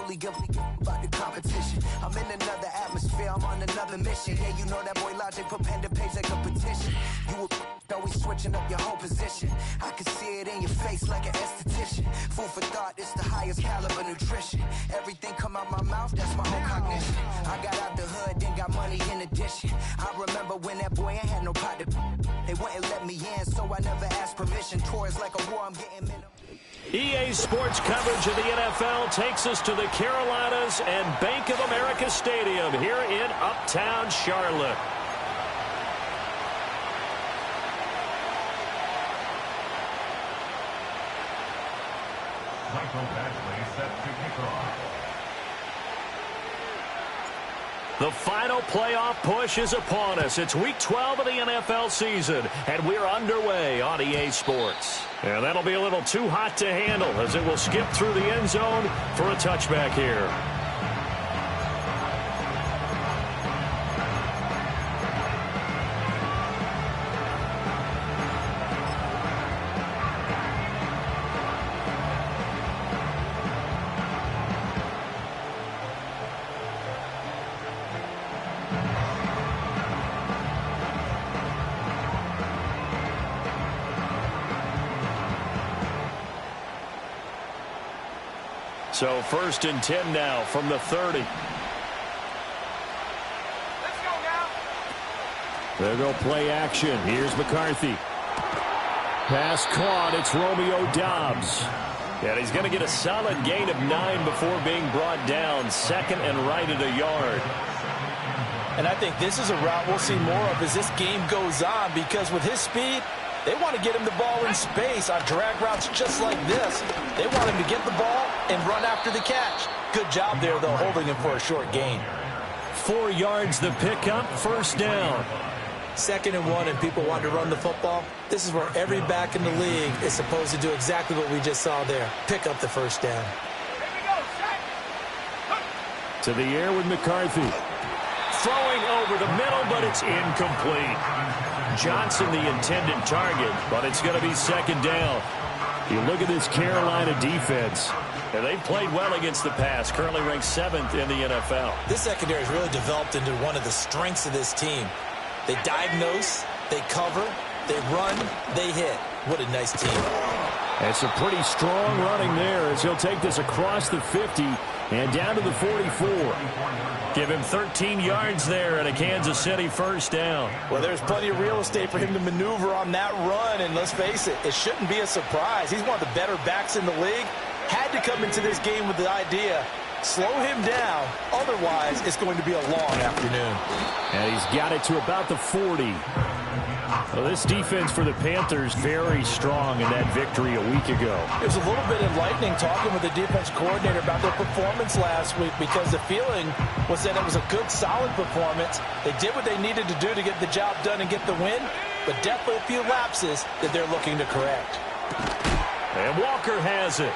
only give about the competition. I'm in another atmosphere, I'm on another mission. Yeah, you know that boy Logic put pen to page like a petition. You always switching up your whole position. I can see it in your face like an esthetician. Food for thought, it's the highest caliber nutrition. Everything come out my mouth, that's my own cognition. I got out the hood, then got money in addition. I remember when that boy ain't had no pot to. They wouldn't let me in, so I never asked permission. Tours like a war, I'm getting minimum. EA Sports coverage of the NFL takes us to the Carolinas and Bank of America Stadium here in Uptown Charlotte. Michael Badgley set to kick off. The final playoff push is upon us. It's Week 12 of the NFL season, and we're underway on EA Sports. And that'll be a little too hot to handle as it will skip through the end zone for a touchback here. So 1st and 10 now from the 30. Let's go now. There go play action. Here's McCarthy. Pass caught. It's Romeo Doubs. And he's going to get a solid gain of 9 before being brought down. Second and right at a yard. And I think this is a route we'll see more of as this game goes on, because with his speed, they want to get him the ball in space on drag routes just like this. They want him to get the ball and run after the catch. Good job there, though, holding him for a short gain. 4 yards the pickup, first down. 2nd and 1, and people want to run the football. This is where every back in the league is supposed to do exactly what we just saw there. Pick up the first down. To the air with McCarthy. Throwing over the middle, but it's incomplete. Johnson the intended target, but it's going to be 2nd down. You look at this Carolina defense, and they've played well against the pass, currently ranked 7th in the NFL. This secondary has really developed into one of the strengths of this team. They diagnose, they cover, they run, they hit. What a nice team. It's a pretty strong running there as he'll take this across the 50 and down to the 44. Give him 13 yards there and a Kansas City first down. Well, there's plenty of real estate for him to maneuver on that run, and let's face it, it shouldn't be a surprise. He's one of the better backs in the league. Had to come into this game with the idea, slow him down, otherwise it's going to be a long afternoon. And he's got it to about the 40. Well, this defense for the Panthers very strong in that victory a week ago. It was a little bit enlightening talking with the defense coordinator about their performance last week, because the feeling was that it was a good, solid performance. They did what they needed to do to get the job done and get the win, but definitely a few lapses that they're looking to correct. And Walker has it.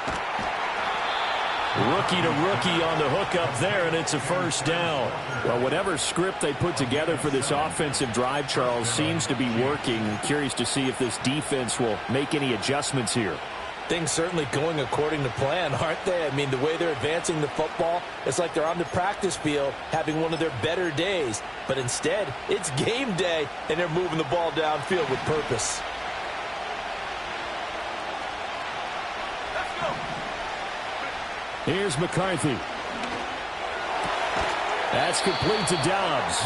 Rookie to rookie on the hook up there, and it's a first down. Well, whatever script they put together for this offensive drive, Charles, seems to be working. I'm curious to see if this defense will make any adjustments here. Things certainly going according to plan, aren't they? I mean, the way they're advancing the football, it's like they're on the practice field having one of their better days. But instead, it's game day, and they're moving the ball downfield with purpose. Here's McCarthy. That's complete to Doubs.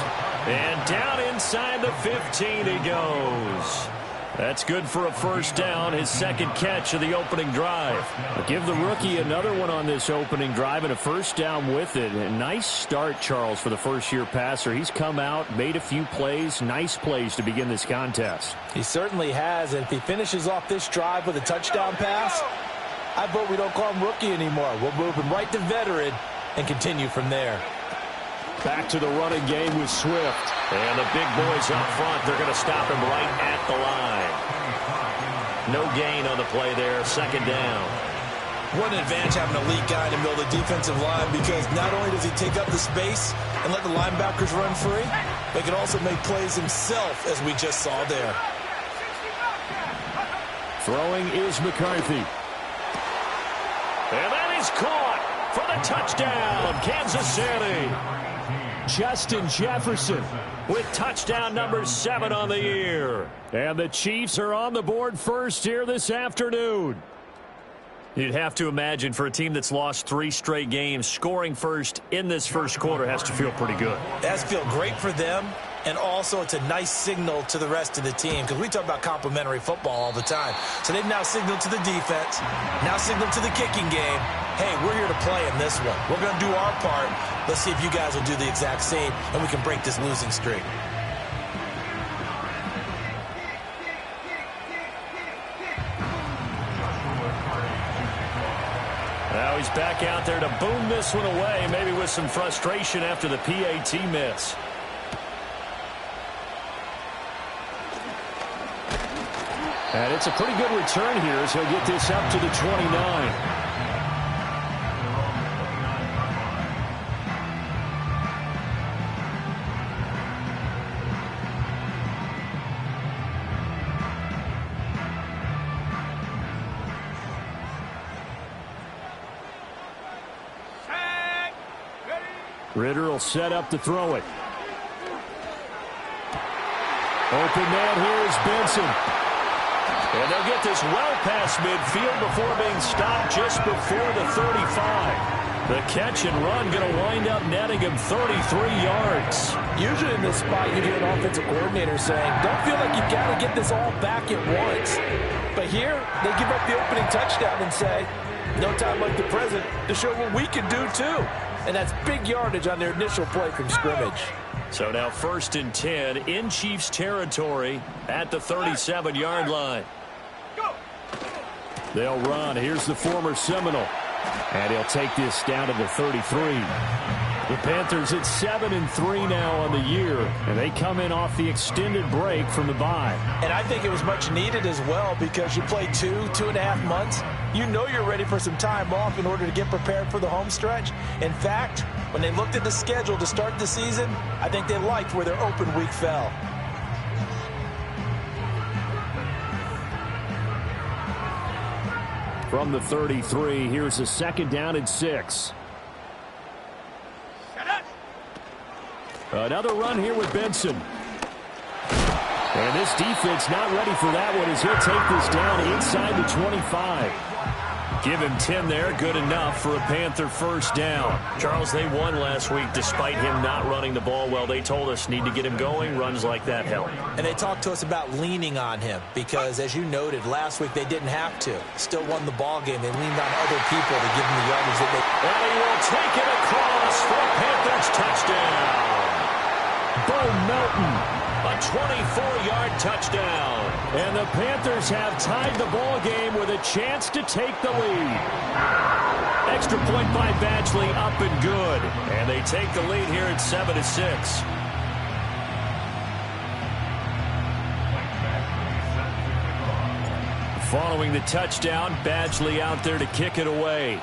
And down inside the 15 he goes. That's good for a first down, his 2nd catch of the opening drive. But give the rookie another one on this opening drive and a first down with it. A nice start, Charles, for the first-year passer. He's come out, made a few plays, nice plays to begin this contest. He certainly has, and if he finishes off this drive with a touchdown pass, I vote we don't call him rookie anymore. We'll move him right to veteran and continue from there. Back to the running game with Swift. And the big boys up front, they're going to stop him right at the line. No gain on the play there, 2nd down. What an advantage having an elite guy in the middle of the defensive line, because not only does he take up the space and let the linebackers run free, but he can also make plays himself, as we just saw there. Throwing is McCarthy. And that is caught for the touchdown, Kansas City. Justin Jefferson With touchdown number 7 on the year. And the Chiefs are on the board first here this afternoon. You'd have to imagine for a team that's lost 3 straight games, scoring first in this first quarter has to feel pretty good. It has to feel great for them, and also it's a nice signal to the rest of the team because we talk about complementary football all the time. So they've now signaled to the defense, now signaled to the kicking game, hey, we're here to play in this one. We're going to do our part. Let's see if you guys will do the exact same, and we can break this losing streak. Now he's back out there to boom this one away, maybe with some frustration after the PAT miss. And it's a pretty good return here as he'll get this up to the 29. Ritter will set up to throw it. Open man here is Benson. And they'll get this well past midfield before being stopped just before the 35. The catch and run going to wind up netting him 33 yards. Usually in this spot, you hear an offensive coordinator saying, don't feel like you've got to get this all back at once. But here, they give up the opening touchdown and say, no time like the present to show what we can do too. And that's big yardage on their initial play from scrimmage. So now 1st and 10 in Chiefs territory at the 37-yard line. They'll run. Here's the former Seminole. And he'll take this down to the 33. The Panthers at 7-3 now on the year, and they come in off the extended break from the bye. And I think it was much needed as well because you play 2.5 months. You know you're ready for some time off in order to get prepared for the home stretch. In fact, when they looked at the schedule to start the season, I think they liked where their open week fell. From the 33, here's a 2nd down and 6. Another run here with Benson. And this defense not ready for that one as he'll take this down inside the 25. Give him 10 there, good enough for a Panther first down. Charles, they won last week despite him not running the ball well. They told us need to get him going. Runs like that help. And they talked to us about leaning on him because, as you noted, last week they didn't have to. Still won the ball game. They leaned on other people to give him the yardage that they... And he will take it across for a Panthers touchdown. Bo Melton, a 24-yard touchdown. And the Panthers have tied the ball game with a chance to take the lead. Extra point by Badgley, up and good. And they take the lead here at 7-6. Following the touchdown, Badgley out there to kick it away.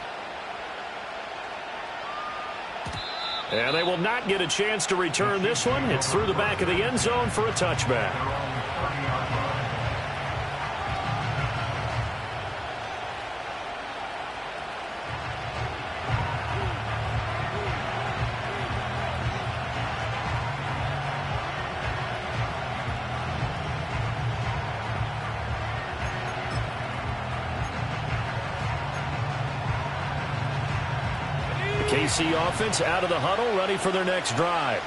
And they will not get a chance to return this one. It's through the back of the end zone for a touchback. KC offense out of the huddle, ready for their next drive.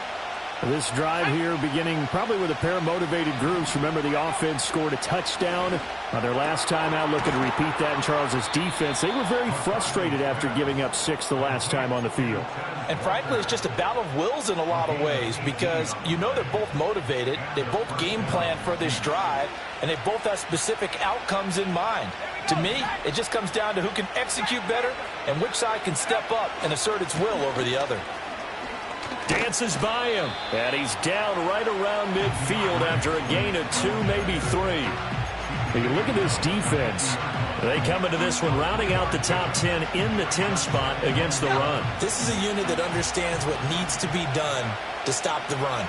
This drive here beginning probably with a pair of motivated groups. Remember, the offense scored a touchdown on their last time out, looking to repeat that in Charles's defense. They were very frustrated after giving up 6 the last time on the field. And frankly, it's just a battle of wills in a lot of ways because you know they're both motivated, they both game plan for this drive, and they both have specific outcomes in mind. To me, it just comes down to who can execute better and which side can step up and assert its will over the other. Dances by him, and he's down right around midfield after a gain of 2, maybe 3. When you look at this defense, they come into this one rounding out the top 10 in the 10 spot against the run. This is a unit that understands what needs to be done to stop the run.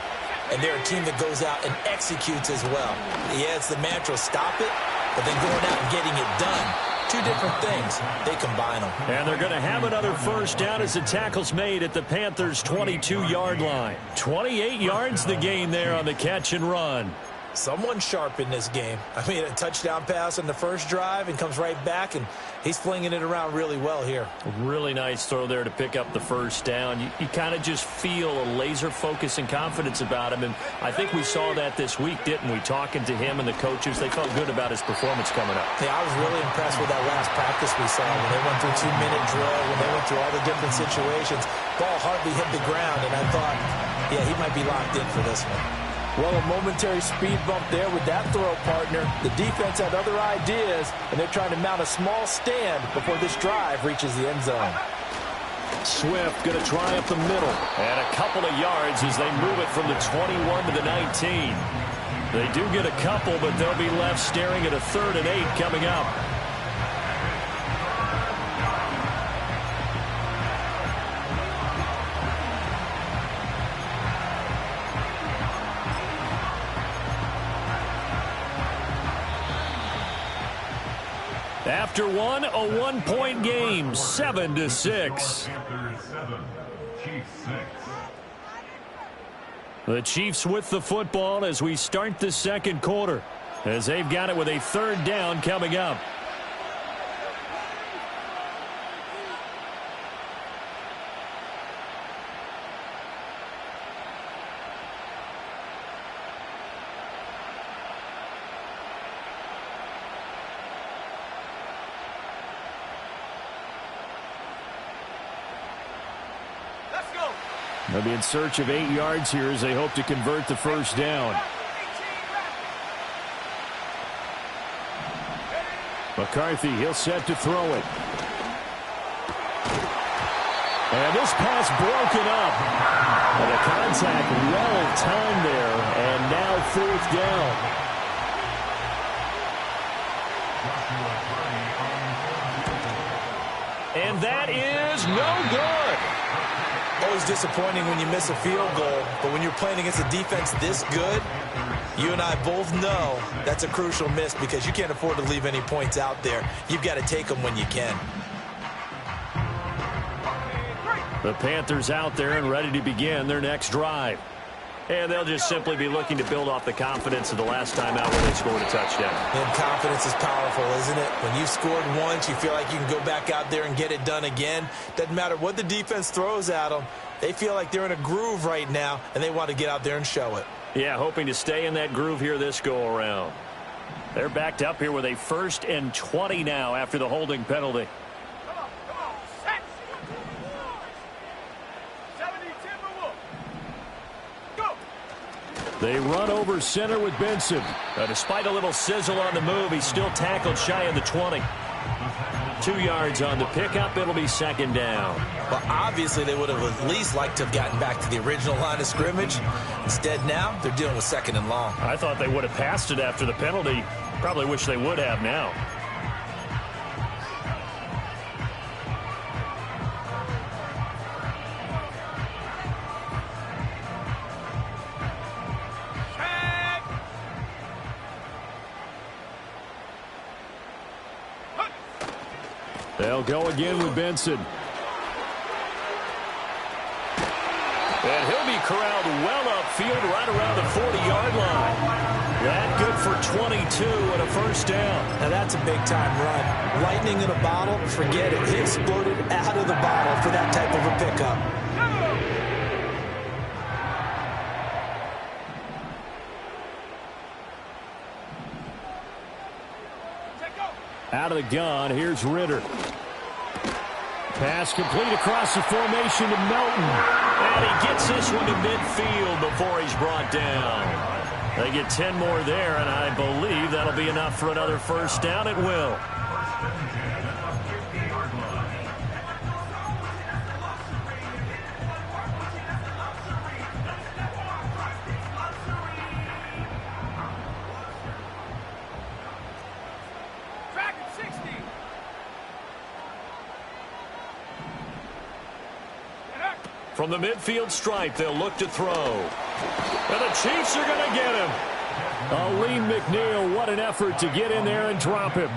And they're a team that goes out and executes as well. Yeah, it's the mantra, stop it, but then going out and getting it done Two different things. They combine them. And they're going to have another first down as the tackle's made at the Panthers' 22-yard line. 28 yards the gain there on the catch and run. Someone sharp in this game. I mean, a touchdown pass on the first drive and comes right back, and he's flinging it around really well here. Really nice throw there to pick up the first down. You kind of just feel a laser focus and confidence about him, and I think we saw that this week, didn't we? Talking to him and the coaches, they felt good about his performance coming up. Yeah, I was really impressed with that last practice we saw when they went through 2-minute drill, when they went through all the different situations. Ball hardly hit the ground, and I thought, yeah, he might be locked in for this one. Well, a momentary speed bump there with that throw, partner. The defense had other ideas, and they're trying to mount a small stand before this drive reaches the end zone. Swift going to try up the middle. And a couple of yards as they move it from the 21 to the 19. They do get a couple, but they'll be left staring at a 3rd and 8 coming up. After one, a 1-point game, 7-6. The Chiefs with the football as we start the second quarter, as they've got it with a 3rd down coming up. They'll be in search of 8 yards here as they hope to convert the first down. McCarthy, he'll set to throw it. And this pass broken up. And the contact well timed there, and now 4th down. And that is no good. Always disappointing when you miss a field goal, but when you're playing against a defense this good, you and I both know that's a crucial miss because you can't afford to leave any points out there. You've got to take them when you can. The Panthers out there and ready to begin their next drive. And they'll just simply be looking to build off the confidence of the last time out where they scored a touchdown. And confidence is powerful, isn't it? When you've scored once, you feel like you can go back out there and get it done again. Doesn't matter what the defense throws at them. They feel like they're in a groove right now, and they want to get out there and show it. Yeah, hoping to stay in that groove here this go-around. They're backed up here with a 1st and 20 now after the holding penalty. They run over center with Benson. Despite a little sizzle on the move, he's still tackled shy of the 20. 2 yards on the pickup. It'll be 2nd down. Well, obviously, they would have at least liked to have gotten back to the original line of scrimmage. Instead, now, they're dealing with 2nd and long. I thought they would have passed it after the penalty. Probably wish they would have now. They'll go again with Benson. And he'll be corralled well upfield right around the 40-yard line. That good for 22 and a 1st down. Now that's a big-time run. Lightning in a bottle, forget it. He exploded out of the bottle for that type of a pickup. Out of the gun, here's Ritter. Pass complete across the formation to Melton. And he gets this one to midfield before he's brought down. They get 10 more there, and I believe that'll be enough for another 1st down. It will. From the midfield stripe, they'll look to throw. And the Chiefs are going to get him. Aleem McNeil, what an effort to get in there and drop him.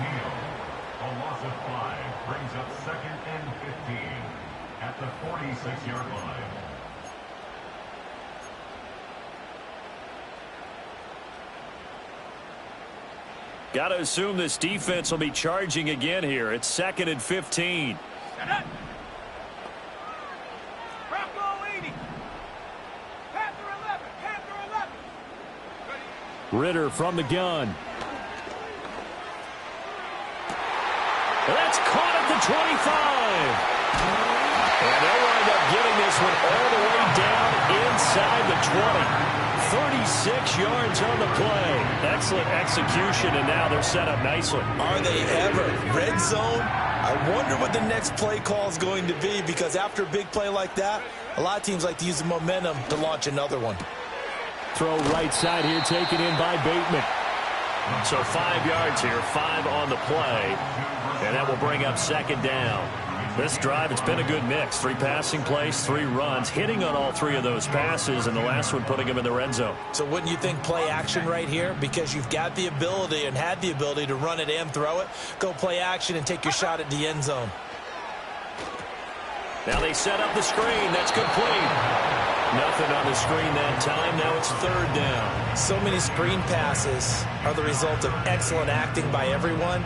46-yard line. Got to assume this defense will be charging again here. It's 2nd and 15. Ritter from the gun. That's caught at the 25. And they'll wind up getting this one all the way down inside the 20. 36 yards on the play. Excellent execution, and now they're set up nicely. Are they ever? Red zone? I wonder what the next play call is going to be, because after a big play like that, a lot of teams like to use the momentum to launch another one. Throw right side here, taken in by Bateman. So 5 yards here, 5 on the play, and that will bring up 2nd down. This drive, it's been a good mix. 3 passing plays, 3 runs, hitting on all 3 of those passes, and the last one putting them in the red zone. So wouldn't you think play action right here? Because you've got the ability and had the ability to run it and throw it. Go play action and take your shot at the end zone. Now they set up the screen. That's complete. Nothing on the screen that time. Now it's 3rd down. So many screen passes are the result of excellent acting by everyone.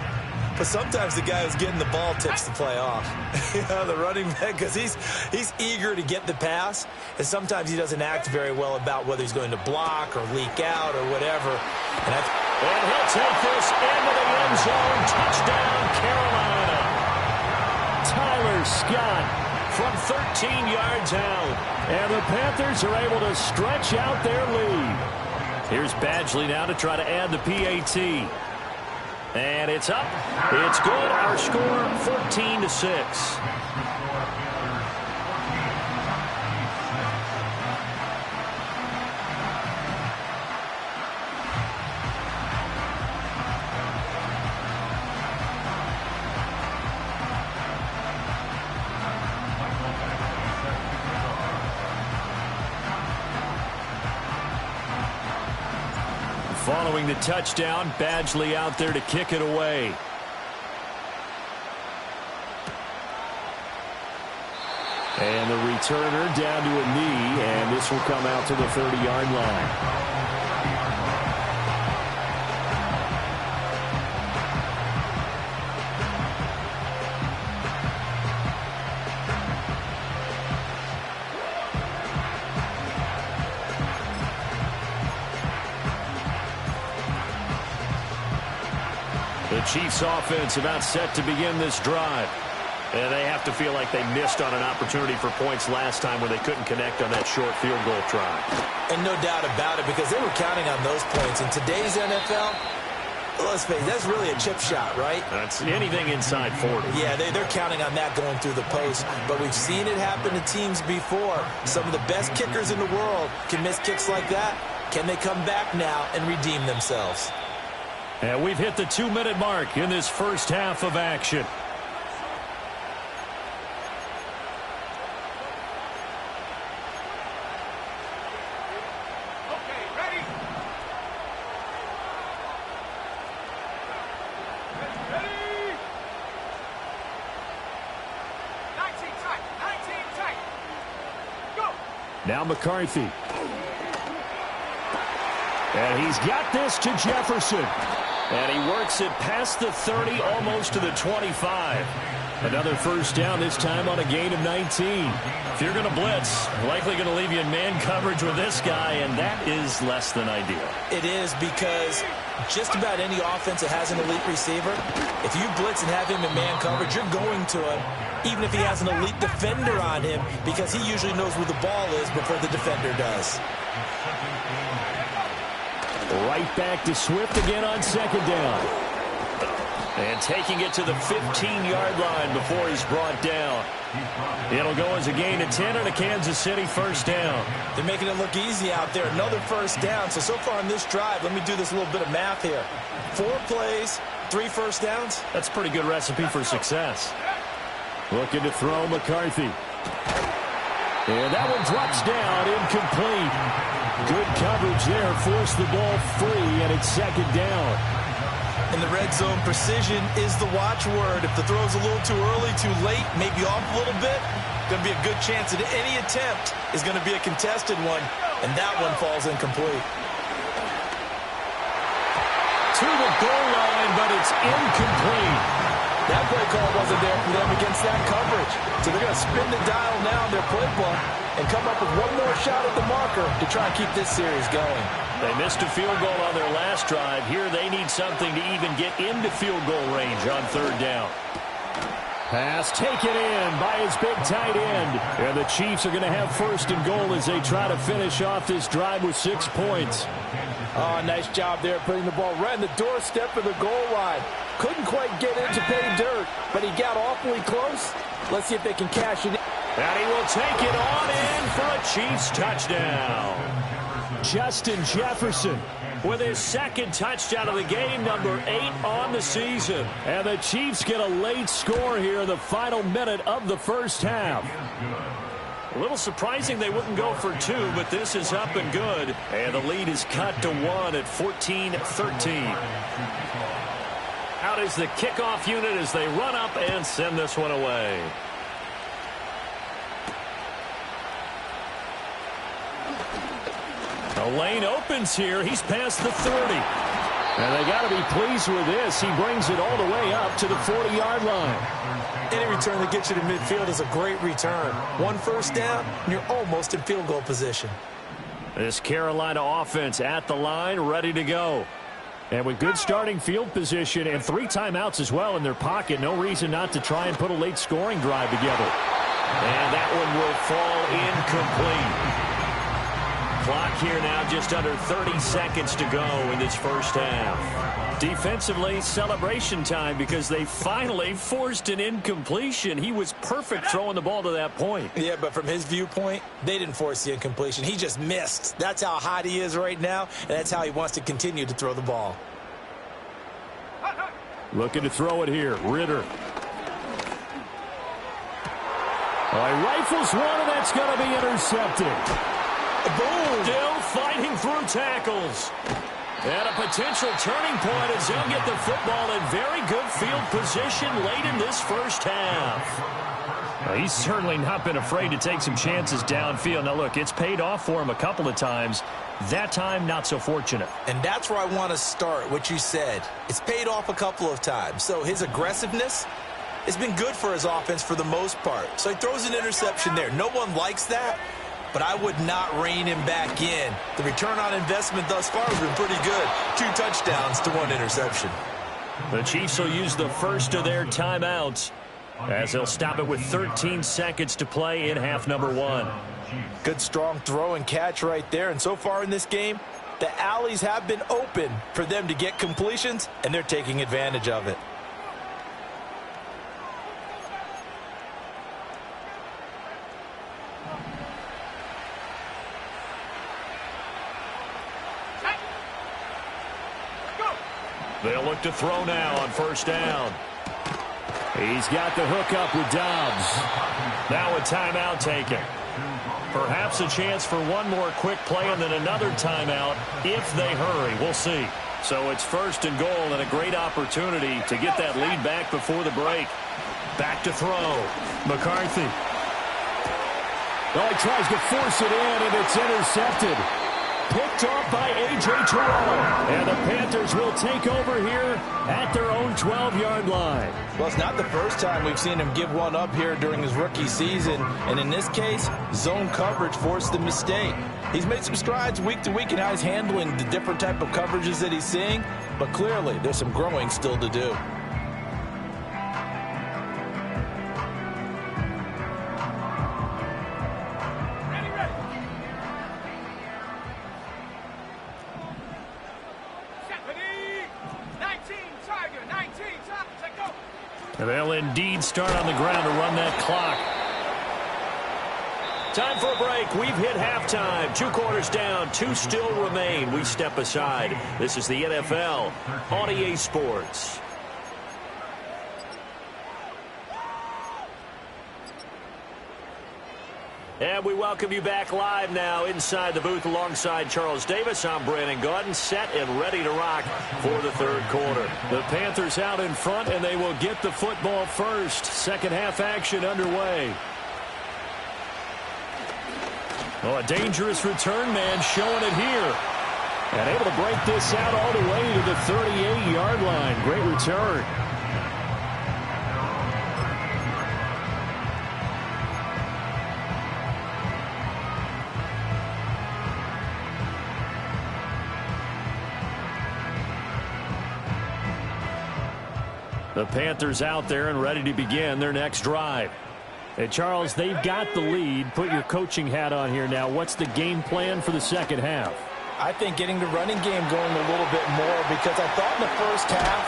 But sometimes the guy who's getting the ball tips the play off. The running back, because he's eager to get the pass, and sometimes he doesn't act very well about whether he's going to block or leak out or whatever. And he'll take this into the end zone. Touchdown, Carolina. Tyler Scott from 13 yards out. And the Panthers are able to stretch out their lead. Here's Badgley now to try to add the PAT. And it's up. It's good. Our score, 14-6. Following the touchdown, Badgley out there to kick it away. And the returner down to a knee, and this will come out to the 30-yard line. The Chiefs offense about set to begin this drive. And they have to feel like they missed on an opportunity for points last time when they couldn't connect on that short field goal try. And no doubt about it, because they were counting on those points. In today's NFL, let's face it, that's really a chip shot, right? That's anything inside 40. Yeah, they're counting on that going through the post. But we've seen it happen to teams before. Some of the best kickers in the world can miss kicks like that. Can they come back now and redeem themselves? And we've hit the 2-minute mark in this first half of action. Now McCarthy. And he's got this to Jefferson. And he works it past the 30, almost to the 25. Another first down, this time on a gain of 19. If you're going to blitz, likely going to leave you in man coverage with this guy, and that is less than ideal. It is, because just about any offense that has an elite receiver, if you blitz and have him in man coverage, you're going to him, even if he has an elite defender on him, because he usually knows where the ball is before the defender does. Right back to Swift again on second down. And taking it to the 15-yard line before he's brought down. It'll go as a gain of 10 and a Kansas City first down. They're making it look easy out there. Another first down. So far on this drive, let me do this little bit of math here. 4 plays, 3 first downs. That's a pretty good recipe for success. Looking to throw McCarthy. And that one drops down, incomplete. Good coverage there, forced the ball free, and it's second down. In the red zone, precision is the watchword. If the throw's a little too early, too late, maybe off a little bit, Going to be a good chance that any attempt is going to be a contested one, and that one falls incomplete. To the goal line, but it's incomplete. That play call wasn't there for them against that coverage. So they're going to spin the dial now in their playbook and come up with one more shot at the marker to try and keep this series going. They missed a field goal on their last drive. Here they need something to even get into field goal range on third down. Pass taken in by his big tight end. And the Chiefs are going to have first and goal as they try to finish off this drive with 6 points. Oh, nice job there putting the ball right in the doorstep of the goal line. Couldn't quite get in to pay dirt, but he got awfully close. Let's see if they can cash it in. And he will take it on in for a Chiefs touchdown. Justin Jefferson with his second touchdown of the game, number 8 on the season. And the Chiefs get a late score here in the final minute of the first half. A little surprising they wouldn't go for 2, but this is up and good. And the lead is cut to 1 at 14-13. Out is the kickoff unit as they run up and send this one away. The lane opens here. He's past the 30. And they got to be pleased with this. He brings it all the way up to the 40-yard line. Any return that gets you to midfield is a great return. One first down, and you're almost in field goal position. This Carolina offense at the line, ready to go. And with good starting field position and 3 timeouts as well in their pocket, no reason not to try and put a late scoring drive together. And that one will fall incomplete. Clock here now just under 30 seconds to go in this first half. Defensively, celebration time because they finally forced an incompletion. He was perfect throwing the ball to that point. Yeah, but from his viewpoint, they didn't force the incompletion. He just missed. That's how hot he is right now, and that's how he wants to continue to throw the ball. Looking to throw it here. Ritter. He rifles one, and that's going to be intercepted. Boom! Still fighting through tackles. And a potential turning point as they'll get the football in very good field position late in this first half. Well, he's certainly not been afraid to take some chances downfield. Now, look, it's paid off for him a couple of times. That time, not so fortunate. And that's where I want to start, what you said. It's paid off a couple of times. So his aggressiveness has been good for his offense for the most part. So he throws an interception there. No one likes that. But I would not rein him back in. The return on investment thus far has been pretty good. 2 touchdowns to 1 interception. The Chiefs will use the first of their timeouts as they'll stop it with 13 seconds to play in half number 1. Good strong throw and catch right there. And so far in this game, the alleys have been open for them to get completions, and they're taking advantage of it. They'll look to throw now on first down. He's got the hook up with Dobbs. Now a timeout taken. Perhaps a chance for one more quick play and then another timeout if they hurry. We'll see. So it's first and goal and a great opportunity to get that lead back before the break. Back to throw. McCarthy. He tries to force it in, and it's intercepted. Picked off by A.J. Terrell. And the Panthers will take over here at their own 12-yard line. Well, it's not the first time we've seen him give one up here during his rookie season. And in this case, zone coverage forced the mistake. He's made some strides week to week in how he's handling the different type of coverages that he's seeing. But clearly, there's some growing still to do. And they'll indeed start on the ground to run that clock. Time for a break. We've hit halftime. 2 quarters down. 2 still remain. We step aside. This is the NFL on EA Sports. And we welcome you back live now inside the booth alongside Charles Davis. I'm Brandon Gaudin, set and ready to rock for the third quarter. The Panthers out in front, and they will get the football first. Second half action underway. Oh, a dangerous return man showing it here. And able to break this out all the way to the 38-yard line. Great return. The Panthers out there and ready to begin their next drive. Hey, Charles, they've got the lead. Put your coaching hat on here now. What's the game plan for the second half? I think getting the running game going a little bit more, because I thought in the first half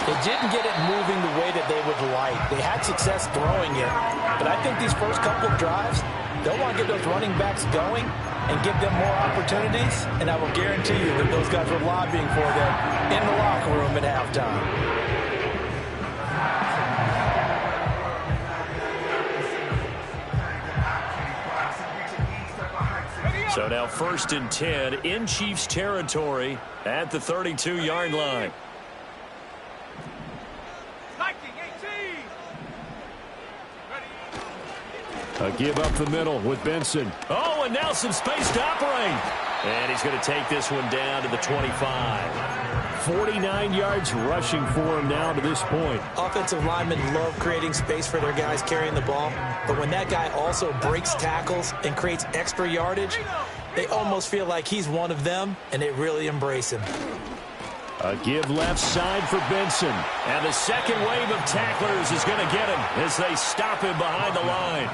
they didn't get it moving the way that they would like. They had success throwing it, but I think these first couple of drives, they'll want to get those running backs going and give them more opportunities, and I will guarantee you that those guys were lobbying for them in the locker room at halftime. So now 1st and 10 in Chiefs territory at the 32-yard line. A give up the middle with Benson. Oh, and now some space to operate. And he's going to take this one down to the 25. 49 yards rushing for him now to this point. Offensive linemen love creating space for their guys carrying the ball, but when that guy also breaks tackles and creates extra yardage, they almost feel like he's one of them, and they really embrace him. A give left side for Benson. And the second wave of tacklers is going to get him as they stop him behind the line.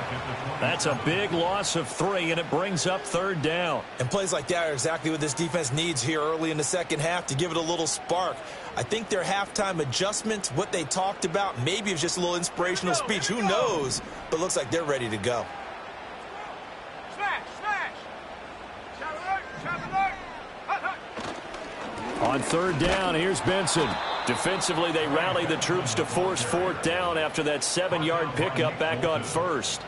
That's a big loss of 3, and it brings up 3rd down. And plays like that are exactly what this defense needs here early in the second half to give it a little spark. I think their halftime adjustment, what they talked about, maybe it was just a little inspirational speech. Who knows? But looks like they're ready to go. On 3rd down, here's Benson. Defensively, they rally the troops to force 4th down after that 7-yard pickup back on 1st.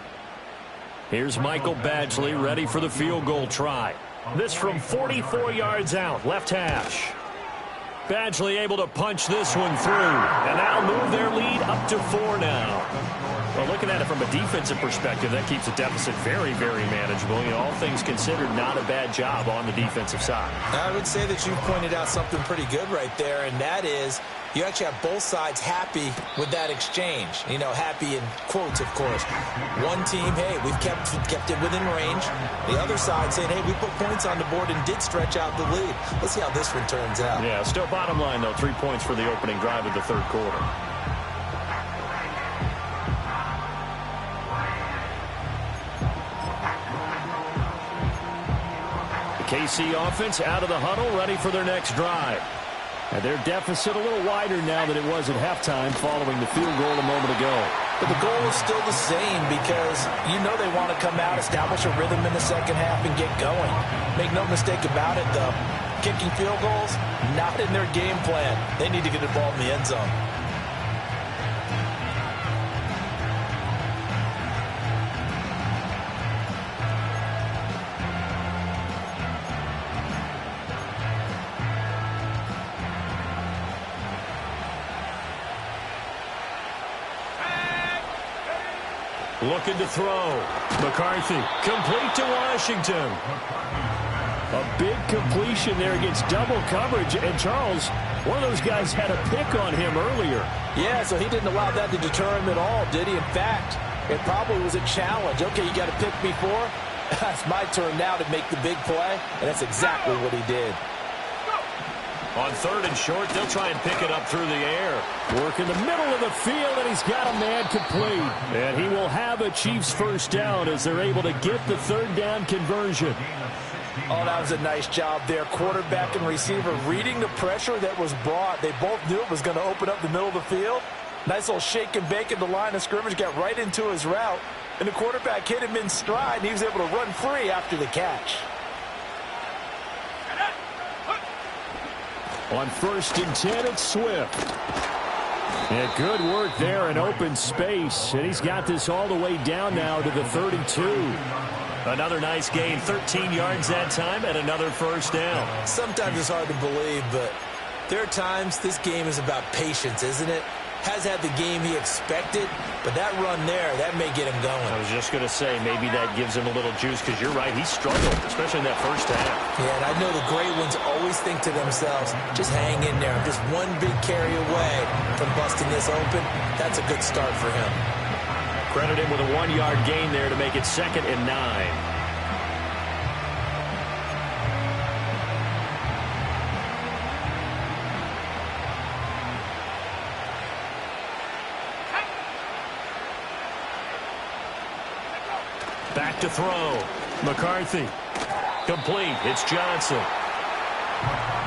Here's Michael Badgley ready for the field goal try. This from 44 yards out, left hash. Badgley able to punch this one through, and that'll move their lead up to 4 now. Well, looking at it from a defensive perspective, that keeps the deficit very, very manageable. You know, all things considered, not a bad job on the defensive side. I would say that you pointed out something pretty good right there, and that is you actually have both sides happy with that exchange. You know, happy in quotes, of course. One team, hey, we've kept it within range. The other side saying, hey, we put points on the board and did stretch out the lead. Let's see how this one turns out. Yeah, still bottom line, though, 3 points for the opening drive of the 3rd quarter. KC offense out of the huddle, ready for their next drive. And their deficit a little wider now than it was at halftime following the field goal a moment ago. But the goal is still the same, because you know they want to come out, establish a rhythm in the second half, and get going. Make no mistake about it, though. Kicking field goals, not in their game plan. They need to get the ball in the end zone. Looking to throw. McCarthy, complete to Washington. A big completion there against double coverage. And Charles, one of those guys had a pick on him earlier. Yeah, so he didn't allow that to deter him at all, did he? In fact, it probably was a challenge. Okay, you got to pick me for? It's my turn now to make the big play, and that's exactly what he did. On 3rd and short, they'll try and pick it up through the air. Work in the middle of the field, and he's got a man complete. And he will have a Chiefs 1st down as they're able to get the 3rd down conversion. Oh, that was a nice job there. Quarterback and receiver reading the pressure that was brought. They both knew it was going to open up the middle of the field. Nice little shake and bake at the line of scrimmage, got right into his route. And the quarterback hit him in stride, and he was able to run free after the catch. On 1st and 10, it's Swift. And good work there in open space. And he's got this all the way down now to the 32. Another nice gain, 13 yards that time, and another 1st down. Sometimes it's hard to believe, but there are times this game is about patience, isn't it? has had the game he expected, but that run there, that may get him going. I was just going to say, maybe that gives him a little juice, because you're right, he struggled, especially in that first half. Yeah, and I know the great ones always think to themselves, just hang in there. I'm just one big carry away from busting this open. That's a good start for him. Credit him with a 1-yard gain there to make it 2nd and 9. Back to throw. McCarthy. Complete. It's Johnson.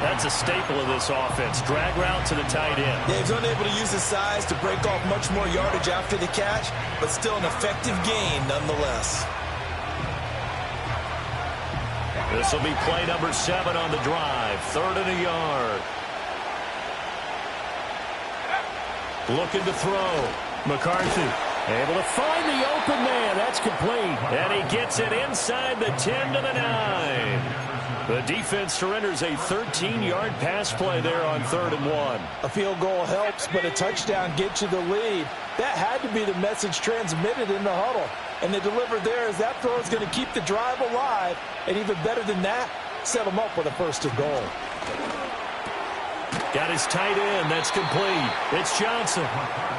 That's a staple of this offense. Drag route to the tight end. Yeah, he's unable to use his size to break off much more yardage after the catch, but still an effective gain nonetheless. This will be play number 7 on the drive. 3rd and a yard. Looking to throw. McCarthy. Able to find the open man. That's complete. And he gets it inside the 10 to the 9. The defense surrenders a 13-yard pass play there on 3rd and 1. A field goal helps, but a touchdown gets you the lead. That had to be the message transmitted in the huddle. And they delivered there as that throw is going to keep the drive alive. And even better than that, set them up with a 1st and goal. Got his tight end. That's complete. It's Johnson.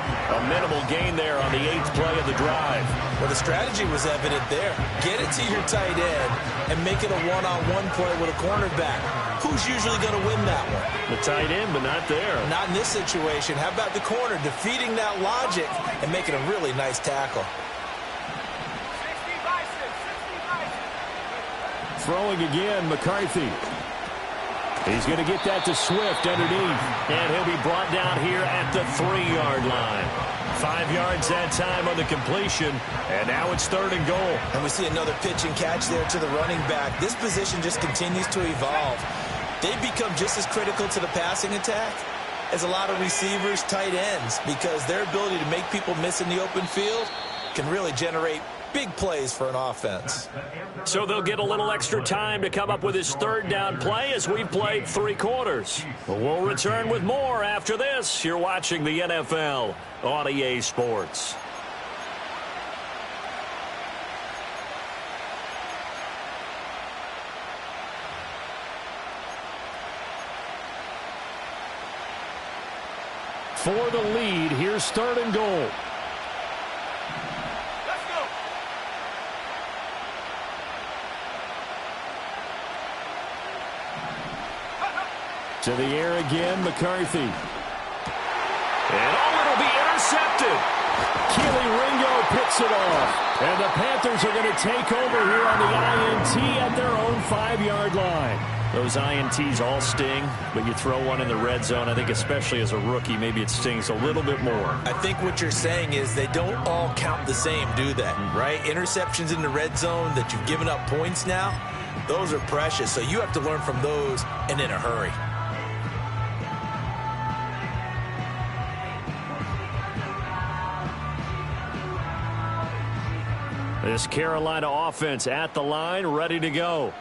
A minimal gain there on the 8th play of the drive. Well, the strategy was evident there. Get it to your tight end and make it a one-on-one play with a cornerback. Who's usually going to win that one? The tight end, but not there. Not in this situation. How about the corner defeating that logic and making a really nice tackle? Throwing again, McCarthy. He's going to get that to Swift underneath. And he'll be brought down here at the 3-yard line. 5 yards that time on the completion. And now it's 3rd and goal. And we see another pitch and catch there to the running back. This position just continues to evolve. They've become just as critical to the passing attack as a lot of receivers, tight ends, because their ability to make people miss in the open field can really generate big plays for an offense. So they'll get a little extra time to come up with his 3rd down play as we've played 3 quarters. We'll return with more after this. You're watching the NFL on EA Sports. For the lead, here's 3rd and goal. To the air again, McCarthy. And it'll be intercepted. Keely Ringo picks it off. And the Panthers are going to take over here on the INT at their own 5-yard line. Those INTs all sting, but you throw one in the red zone, I think especially as a rookie, maybe it stings a little bit more. I think what you're saying is they don't all count the same, do they? Right? Interceptions in the red zone that you've given up points now, those are precious. So you have to learn from those and in a hurry. This Carolina offense at the line, ready to go.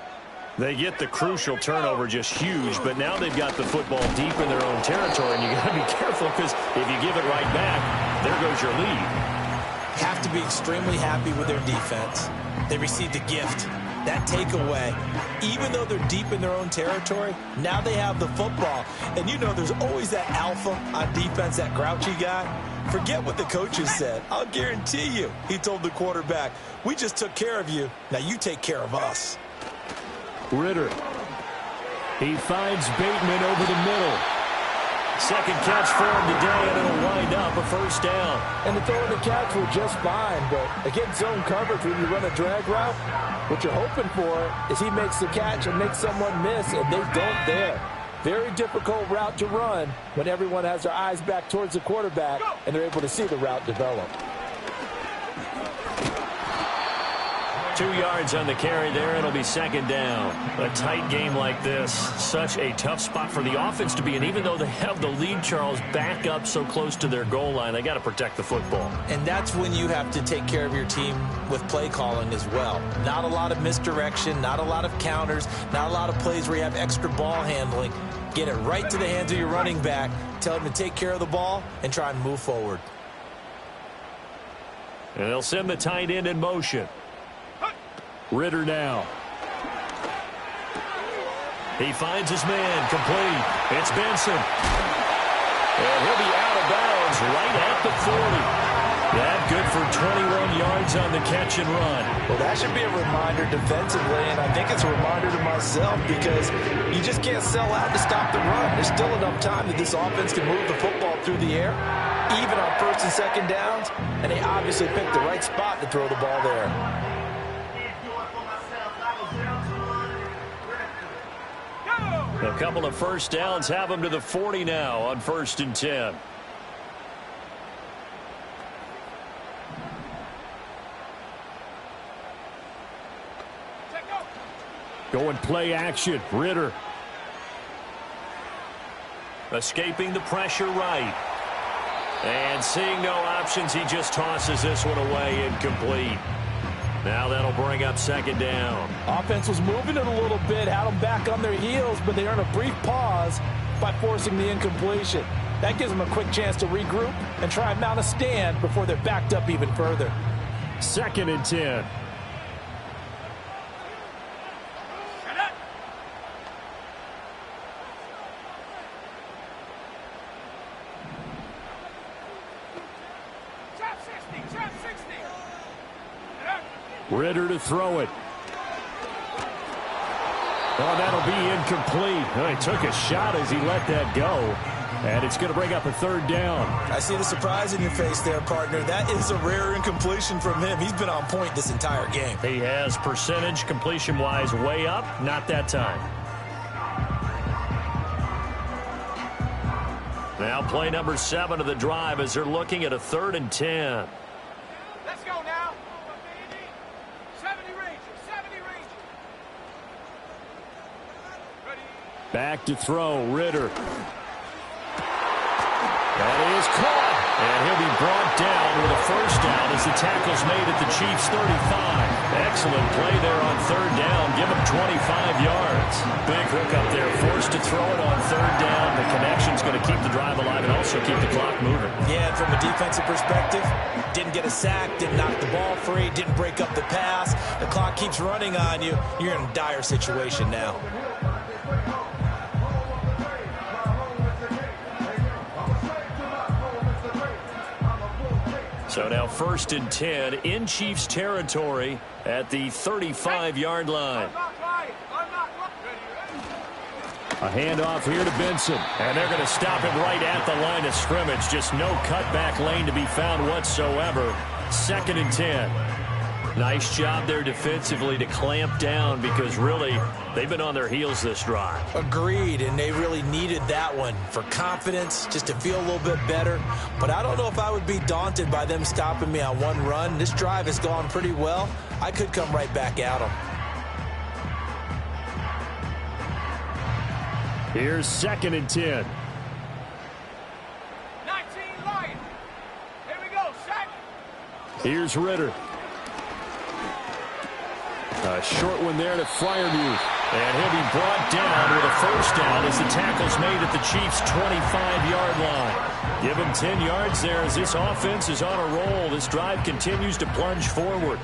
They get the crucial turnover, just huge, but now they've got the football deep in their own territory, and you got to be careful because if you give it right back, there goes your lead. Have to be extremely happy with their defense. They received a gift. That takeaway, even though they're deep in their own territory, now they have the football. And you know there's always that alpha on defense, that grouchy guy. Forget what the coaches said. I'll guarantee you, he told the quarterback, we just took care of you. Now you take care of us. Ritter. He finds Bateman over the middle. Second catch for him today, and it'll wind up a 1st down. And the throw and the catch were just fine, but against zone coverage when you run a drag route, what you're hoping for is he makes the catch and makes someone miss, and they don't there. Very difficult route to run when everyone has their eyes back towards the quarterback and they're able to see the route develop. 2 yards on the carry there. It'll be second down. A tight game like this, such a tough spot for the offense to be in. Even though they have the lead, Charles, back up so close to their goal line, they got to protect the football. And that's when you have to take care of your team with play calling as well. Not a lot of misdirection, not a lot of counters, not a lot of plays where you have extra ball handling. Get it right to the hands of your running back, tell him to take care of the ball, and try and move forward. And they'll send the tight end in motion. Ritter now. He finds his man, complete. It's Benson. And he'll be out of bounds right at the 40. That good for 21 yards on the catch and run. Well, that should be a reminder defensively, and I think it's a reminder to myself because you just can't sell out to stop the run. There's still enough time that this offense can move the football through the air, even on first and second downs, and they obviously picked the right spot to throw the ball there. A couple of first downs have them to the 40 now on 1st and 10. Going play action. Ritter. Escaping the pressure right. And seeing no options, he just tosses this one away incomplete. Now that'll bring up second down. Offense was moving it a little bit, had them back on their heels, but they earned a brief pause by forcing the incompletion. That gives them a quick chance to regroup and try and mount a stand before they're backed up even further. 2nd and 10. Ritter to throw it. Oh, that'll be incomplete. Oh, he took a shot as he let that go. And it's going to bring up a 3rd down. I see the surprise in your face there, partner. That is a rare incompletion from him. He's been on point this entire game. He has percentage completion-wise way up. Not that time. Now play number 7 of the drive as they're looking at a 3rd and 10. Let's go now. 70 Rangers. 70 Rangers. Ready. Back to throw. Ritter. That is caught. And he'll be brought down with a first down as the tackle's made at the Chiefs' 35. Excellent play there on 3rd down. Give him 25 yards. Big hook up there. Forced to throw it on 3rd down. The connection's going to keep the drive alive and also keep the clock moving. Yeah, and from a defensive perspective, didn't get a sack, didn't knock the ball free, didn't break up the pass. The clock keeps running on you. You're in a dire situation now. So now 1st and 10 in Chiefs territory at the 35-yard line. A handoff here to Benson. And they're going to stop him right at the line of scrimmage. Just no cutback lane to be found whatsoever. 2nd and 10. Nice job there defensively to clamp down because really they've been on their heels this drive. Agreed, and they really needed that one for confidence, just to feel a little bit better. But I don't know if I would be daunted by them stopping me on one run. This drive has gone pretty well. I could come right back at them. Here's 2nd and 10. 19 Lions. Here we go, set. Here's Ritter. A short one there to Freiermuth. And he'll be brought down with a first down as the tackle's made at the Chiefs' 25-yard line. Give him 10 yards there as this offense is on a roll. This drive continues to plunge forward.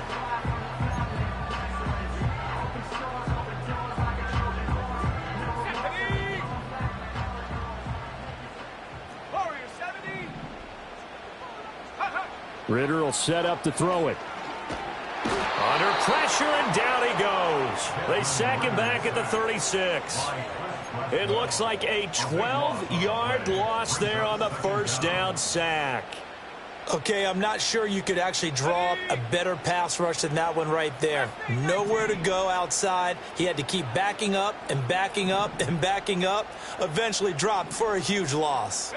Ritter will set up to throw it. Under pressure, and down he goes. They sack him back at the 36. It looks like a 12-yard loss there on the first down sack. Okay, I'm not sure you could actually draw up a better pass rush than that one right there. Nowhere to go outside. He had to keep backing up and backing up and backing up. Eventually dropped for a huge loss.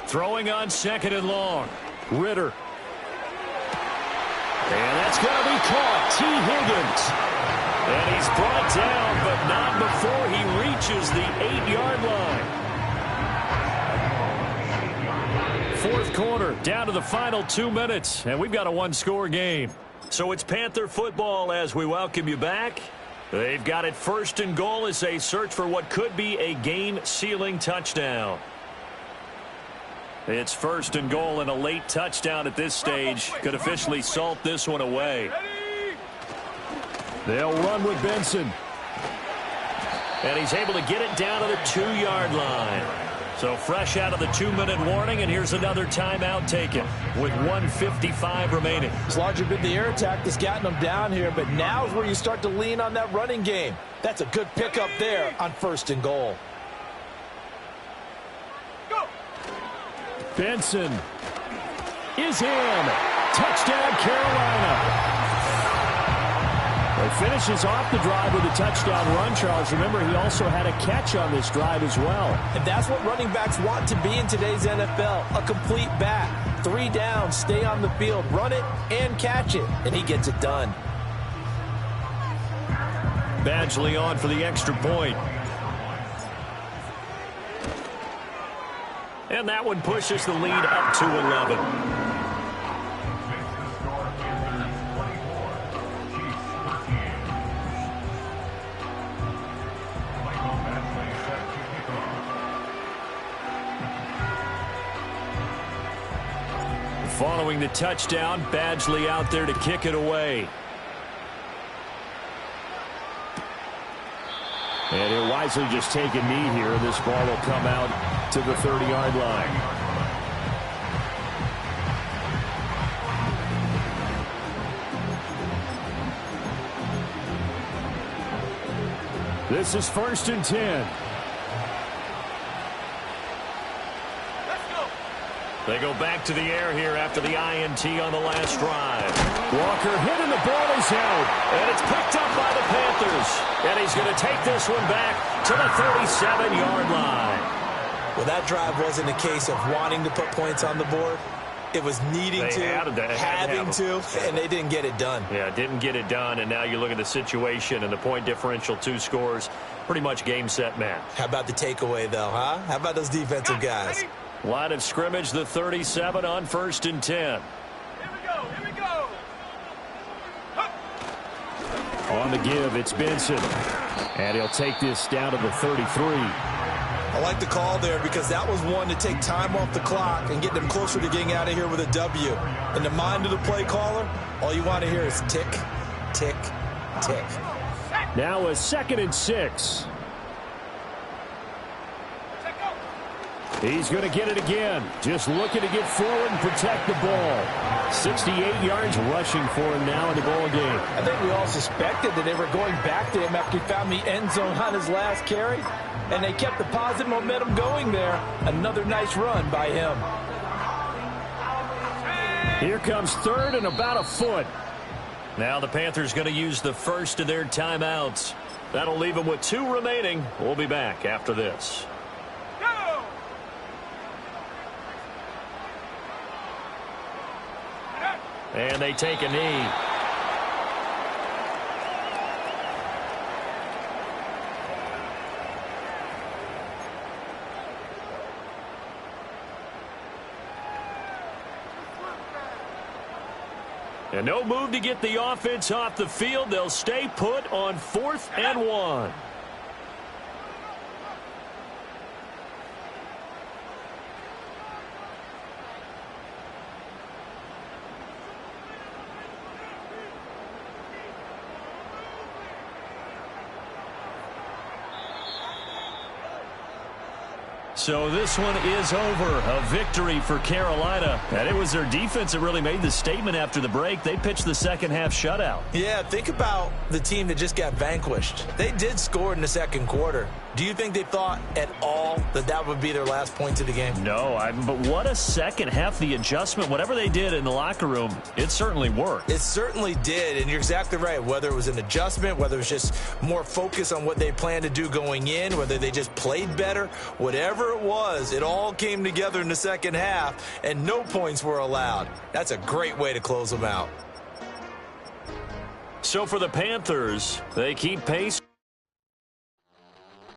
Throwing on 2nd and long. Ritter. And that's going to be caught. T. brought down, but not before he reaches the 8-yard line. Fourth quarter, down to the final 2 minutes, and we've got a one-score game. So it's Panther football as we welcome you back. They've got it first and goal as they search for what could be a game-sealing touchdown. It's first and goal, and a late touchdown at this stage could officially salt this one away. They'll run with Benson. And he's able to get it down to the 2-yard line. So fresh out of the 2-minute warning, and here's another timeout taken with 1:55 remaining. It's largely been the air attack that's gotten them down here, but now's where you start to lean on that running game. That's a good pickup there on first and goal. Benson is in. Touchdown, Carolina. He finishes off the drive with a touchdown run, Charles. Remember, he also had a catch on this drive as well. And that's what running backs want to be in today's NFL, a complete back. 3 downs, stay on the field, run it, and catch it. And he gets it done. Badgley on for the extra point. And that one pushes the lead up to 11. Following the touchdown, Badgley out there to kick it away. And he'll wisely just take a knee here. This ball will come out to the 30-yard line. This is first and 10. They go back to the air here after the INT on the last drive. Walker hit and the ball is out. And it's picked up by the Panthers. And he's going to take this one back to the 37-yard line. Well, that drive wasn't a case of wanting to put points on the board. It was needing to, having to, and they didn't get it done. Yeah, didn't get it done, and now you look at the situation and the point differential, 2 scores, pretty much game, set, match. How about the takeaway, though, huh? How about those defensive guys? Line of scrimmage, the 37 on first and 10. Here we go. On the give, it's Benson. And he'll take this down to the 33. I like the call there because that was one to take time off the clock and get them closer to getting out of here with a W. In the mind of the play caller, all you want to hear is tick, tick, tick. Now a 2nd and 6. He's going to get it again. Just looking to get forward and protect the ball. 68 yards rushing for him now in the ball game. I think we all suspected that they were going back to him after he found the end zone on his last carry. And they kept the positive momentum going there. Another nice run by him. Here comes 3rd and about a foot. Now the Panthers going to use the first of their timeouts. That'll leave them with 2 remaining. We'll be back after this. And they take a knee. And no move to get the offense off the field. They'll stay put on 4th and 1. So this one is over. A victory for Carolina. And it was their defense that really made the statement after the break. They pitched the second half shutout. Yeah, think about the team that just got vanquished. They did score in the second quarter. Do you think they thought at all that that would be their last points of the game? No, but what a second half. The adjustment, whatever they did in the locker room, it certainly worked. It certainly did, and you're exactly right. Whether it was an adjustment, whether it was just more focus on what they planned to do going in, whether they just played better, whatever it was, it all came together in the second half, and no points were allowed. That's a great way to close them out. So for the Panthers, they keep pace.